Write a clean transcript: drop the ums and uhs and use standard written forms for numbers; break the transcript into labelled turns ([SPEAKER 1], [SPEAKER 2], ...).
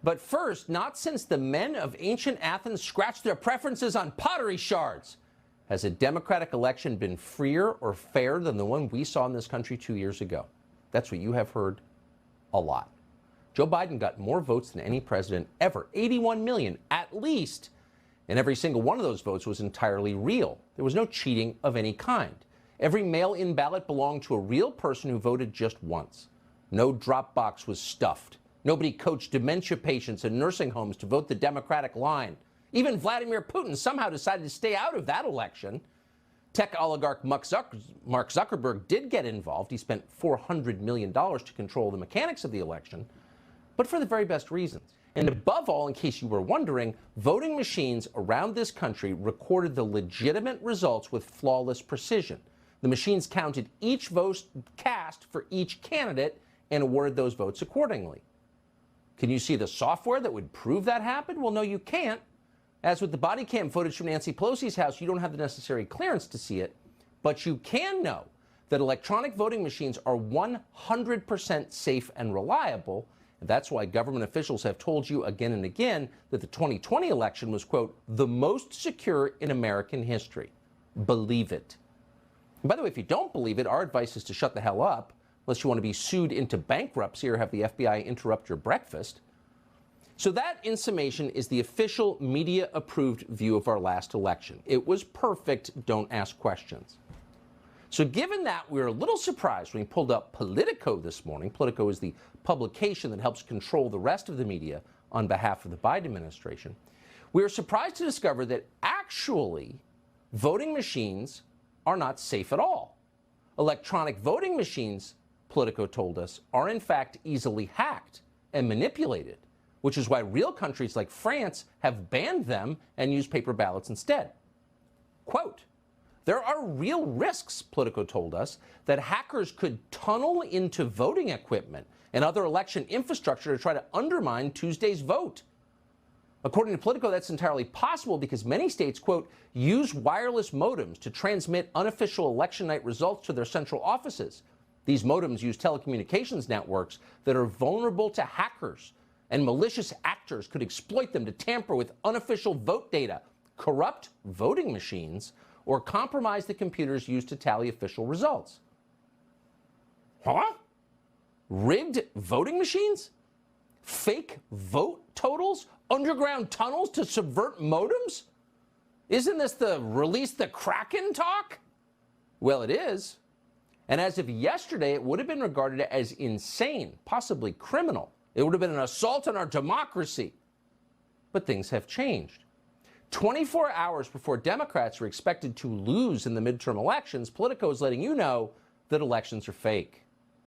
[SPEAKER 1] But first, not since the men of ancient Athens scratched their preferences on pottery shards has a democratic election been freer or fairer than the one we saw in this country 2 years ago. That's what you have heard a lot. Joe Biden got more votes than any president ever, 81 million at least. And every single one of those votes was entirely real. There was no cheating of any kind. Every mail-in ballot belonged to a real person who voted just once. No drop box was stuffed. Nobody coached dementia patients in nursing homes to vote the Democratic line. Even Vladimir Putin somehow decided to stay out of that election. Tech oligarch Mark Zuckerberg did get involved. He spent $400 million to control the mechanics of the election, but for the very best reasons. And above all, in case you were wondering, voting machines around this country recorded the legitimate results with flawless precision. The machines counted each vote cast for each candidate and awarded those votes accordingly. Can you see the software that would prove that happened? Well, no, you can't. As with the body cam footage from Nancy Pelosi's house, you don't have the necessary clearance to see it, but you can know that electronic voting machines are 100% safe and reliable. And that's why government officials have told you again and again that the 2020 election was, quote, the most secure in American history. Believe it. And by the way, if you don't believe it, our advice is to shut the hell up, unless you want to be sued into bankruptcy or have the FBI interrupt your breakfast. So that, in summation, is the official media-approved view of our last election. It was perfect. Don't ask questions. So given that, we were a little surprised when we pulled up Politico this morning. Politico is the publication that helps control the rest of the media on behalf of the Biden administration. We were surprised to discover that actually voting machines are not safe at all. Electronic voting machines, Politico told us, are in fact easily hacked and manipulated, which is why real countries like France have banned them and use paper ballots instead. Quote, there are real risks, Politico told us, that hackers could tunnel into voting equipment and other election infrastructure to try to undermine Tuesday's vote. According to Politico, that's entirely possible because many states, quote, use wireless modems to transmit unofficial election night results to their central offices. These modems use telecommunications networks that are vulnerable to hackers, and malicious actors could exploit them to tamper with unofficial vote data, corrupt voting machines, or compromise the computers used to tally official results. Huh? Rigged voting machines? Fake vote totals? Underground tunnels to subvert modems? Isn't this the release the Kraken talk? Well, it is. And as of yesterday, it would have been regarded as insane, possibly criminal. It would have been an assault on our democracy. But things have changed. 24 hours before Democrats were expected to lose in the midterm elections, Politico is letting you know that elections are fake.